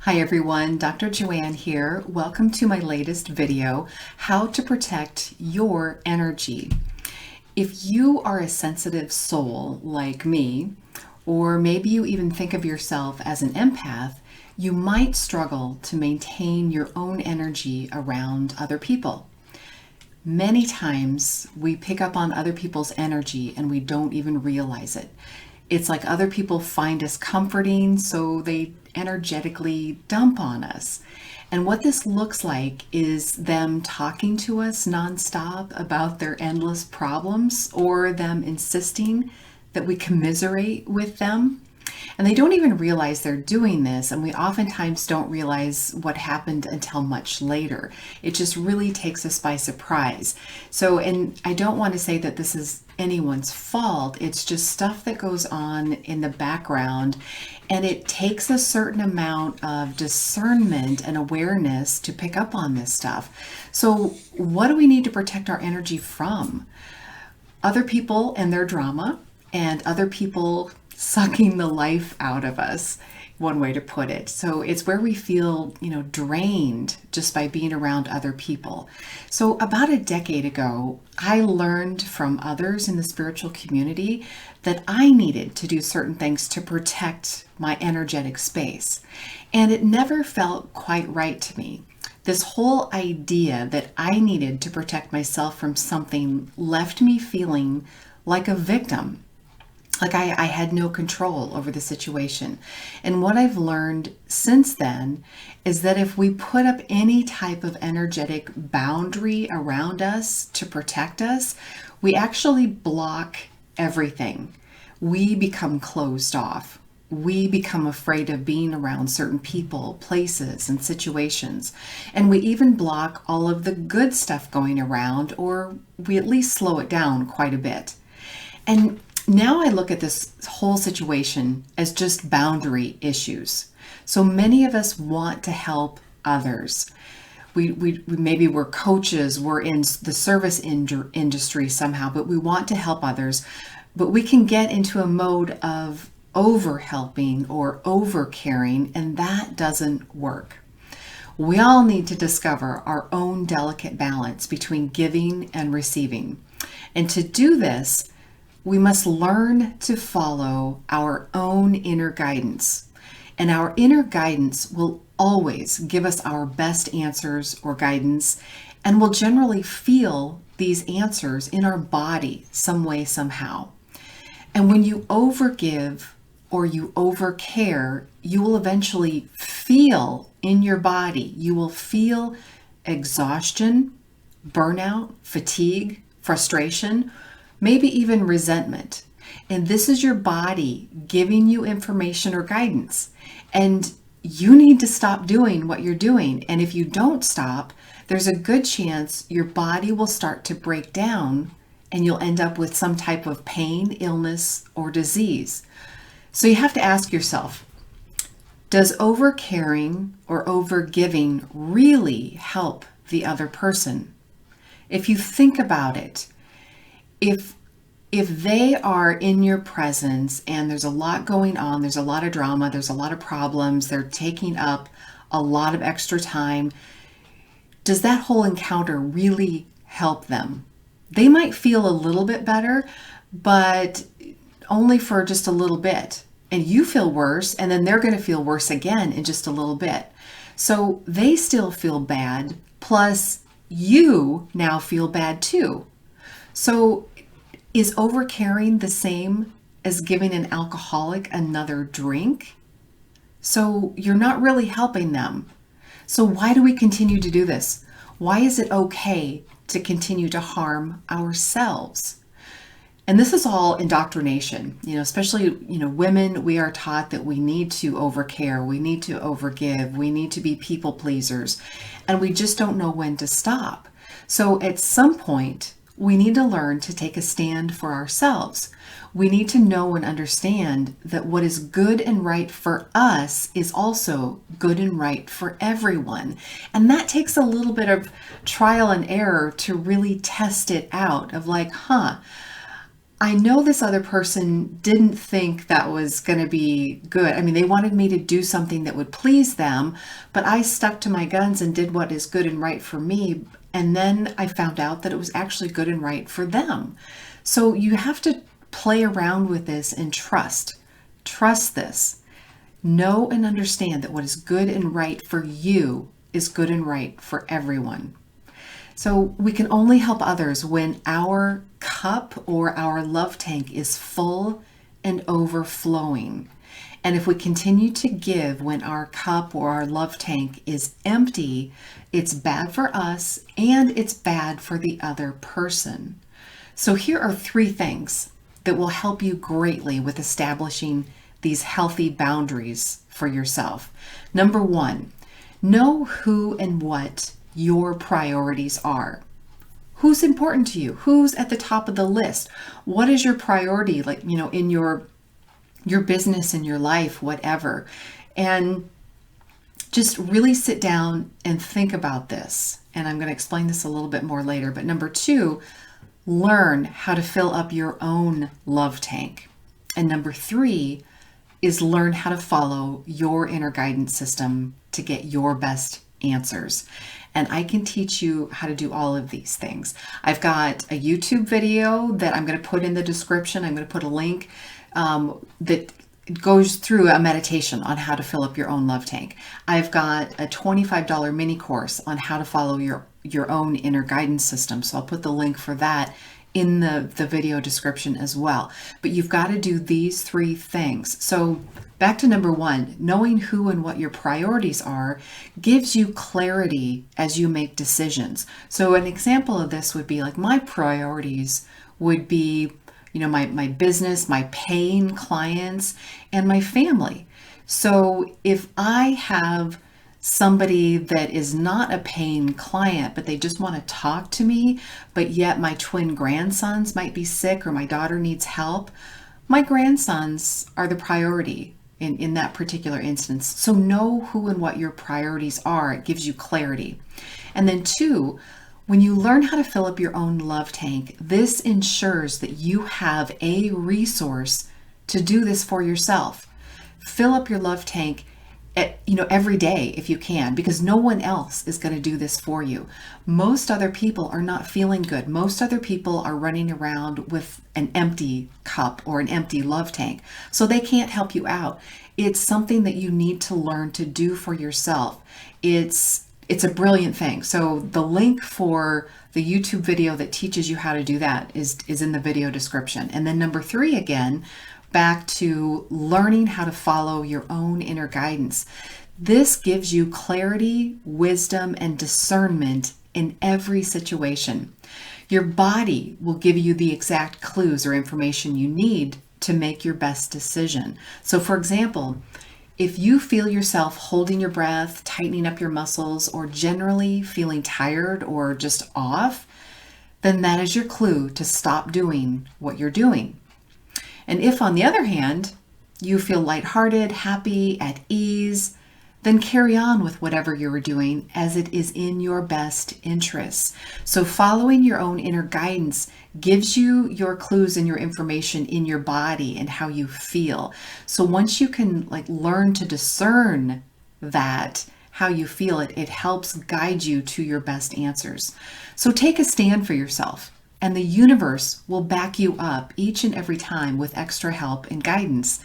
Hi everyone, Dr. Joanne here. Welcome to my latest video, How to Protect Your Energy. If you are a sensitive soul like me, or maybe you even think of yourself as an empath, you might struggle to maintain your own energy around other people. Many times we pick up on other people's energy and we don't even realize it. It's like other people find us comforting, so they energetically dump on us. And what this looks like is them talking to us nonstop about their endless problems, or them insisting that we commiserate with them. And they don't even realize they're doing this, and we oftentimes don't realize what happened until much later. It just really takes us by surprise. And I don't want to say that this is anyone's fault. It's just stuff that goes on in the background, and it takes a certain amount of discernment and awareness to pick up on this stuff. So what do we need to protect our energy from? Other people and their drama, and other people sucking the life out of us, one way to put it. So it's where we feel, drained just by being around other people. So about a decade ago, I learned from others in the spiritual community that I needed to do certain things to protect my energetic space. And it never felt quite right to me. This whole idea that I needed to protect myself from something left me feeling like a victim. Like I had no control over the situation. And what I've learned since then is that if we put up any type of energetic boundary around us to protect us, we actually block everything. We become closed off. We become afraid of being around certain people, places, and situations. And we even block all of the good stuff going around, or we at least slow it down quite a bit. And now I look at this whole situation as just boundary issues. So many of us want to help others. We maybe we're coaches, we're in the service industry somehow, but we want to help others. But we can get into a mode of over-helping or over-caring, and that doesn't work. We all need to discover our own delicate balance between giving and receiving. And to do this, we must learn to follow our own inner guidance. And our inner guidance will always give us our best answers or guidance, and we'll generally feel these answers in our body some way, somehow. And when you overgive or you overcare, you will eventually feel in your body, you will feel exhaustion, burnout, fatigue, frustration, maybe even resentment. And this is your body giving you information or guidance. And you need to stop doing what you're doing. And if you don't stop, there's a good chance your body will start to break down and you'll end up with some type of pain, illness, or disease. So you have to ask yourself, does overcaring or overgiving really help the other person? If you think about it, if they are in your presence and there's a lot going on, there's a lot of drama, there's a lot of problems, they're taking up a lot of extra time, does that whole encounter really help them? They might feel a little bit better, but only for just a little bit. And you feel worse, and then they're going to feel worse again in just a little bit. So they still feel bad, plus you now feel bad too. So is overcaring the same as giving an alcoholic another drink? So you're not really helping them. So why do we continue to do this? Why is it okay to continue to harm ourselves? And this is all indoctrination, especially, women, we are taught that we need to overcare, we need to overgive, we need to be people pleasers, and we just don't know when to stop. So at some point, we need to learn to take a stand for ourselves. We need to know and understand that what is good and right for us is also good and right for everyone. And that takes a little bit of trial and error to really test it out of I know this other person didn't think that was going to be good. I mean, they wanted me to do something that would please them, but I stuck to my guns and did what is good and right for me. And then I found out that it was actually good and right for them. So you have to play around with this and trust. Trust this. Know and understand that what is good and right for you is good and right for everyone. So we can only help others when our cup or our love tank is full and overflowing. And if we continue to give when our cup or our love tank is empty, it's bad for us and it's bad for the other person. So here are 3 things that will help you greatly with establishing these healthy boundaries for yourself. Number 1, know who and what your priorities are. Who's important to you? Who's at the top of the list? What is your priority, like, in your business, in your life, whatever. And just really sit down and think about this. And I'm going to explain this a little bit more later. But number 2, learn how to fill up your own love tank. And number 3 is learn how to follow your inner guidance system to get your best answers. And I can teach you how to do all of these things. I've got a YouTube video that I'm going to put in the description. I'm going to put a link that goes through a meditation on how to fill up your own love tank. I've got a $25 mini course on how to follow your own inner guidance system. So I'll put the link for that in the video description as well. But you've got to do these 3 things. So back to number 1, knowing who and what your priorities are gives you clarity as you make decisions. So an example of this would be like my priorities would be, my business, my paying clients, and my family. So if I have somebody that is not a paying client, but they just want to talk to me, but yet my twin grandsons might be sick or my daughter needs help, my grandsons are the priority in that particular instance. So know who and what your priorities are. It gives you clarity. And then 2, when you learn how to fill up your own love tank, this ensures that you have a resource to do this for yourself. Fill up your love tank every day if you can, because no one else is going to do this for you. Most other people are not feeling good. Most other people are running around with an empty cup or an empty love tank, so they can't help you out. It's something that you need to learn to do for yourself. It's a brilliant thing. So the link for the YouTube video that teaches you how to do that is in the video description. And then number 3, again, back to learning how to follow your own inner guidance. This gives you clarity, wisdom, and discernment in every situation. Your body will give you the exact clues or information you need to make your best decision. So for example, if you feel yourself holding your breath, tightening up your muscles, or generally feeling tired or just off, then that is your clue to stop doing what you're doing. And if, on the other hand, you feel lighthearted, happy, at ease, then carry on with whatever you are doing as it is in your best interests. So following your own inner guidance gives you your clues and your information in your body and how you feel. So once you can learn to discern that, how you feel it helps guide you to your best answers. So take a stand for yourself. And the universe will back you up each and every time with extra help and guidance.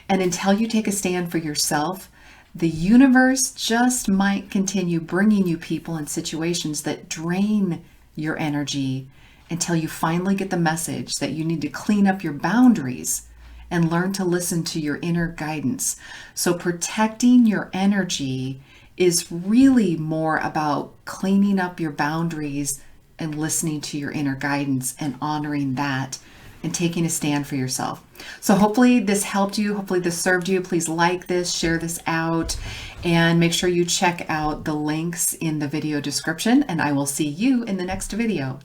And until you take a stand for yourself, the universe just might continue bringing you people and situations that drain your energy until you finally get the message that you need to clean up your boundaries and learn to listen to your inner guidance. So protecting your energy is really more about cleaning up your boundaries and listening to your inner guidance and honoring that and taking a stand for yourself. So hopefully this helped you. Hopefully this served you. Please like this, share this out, and make sure you check out the links in the video description, and I will see you in the next video.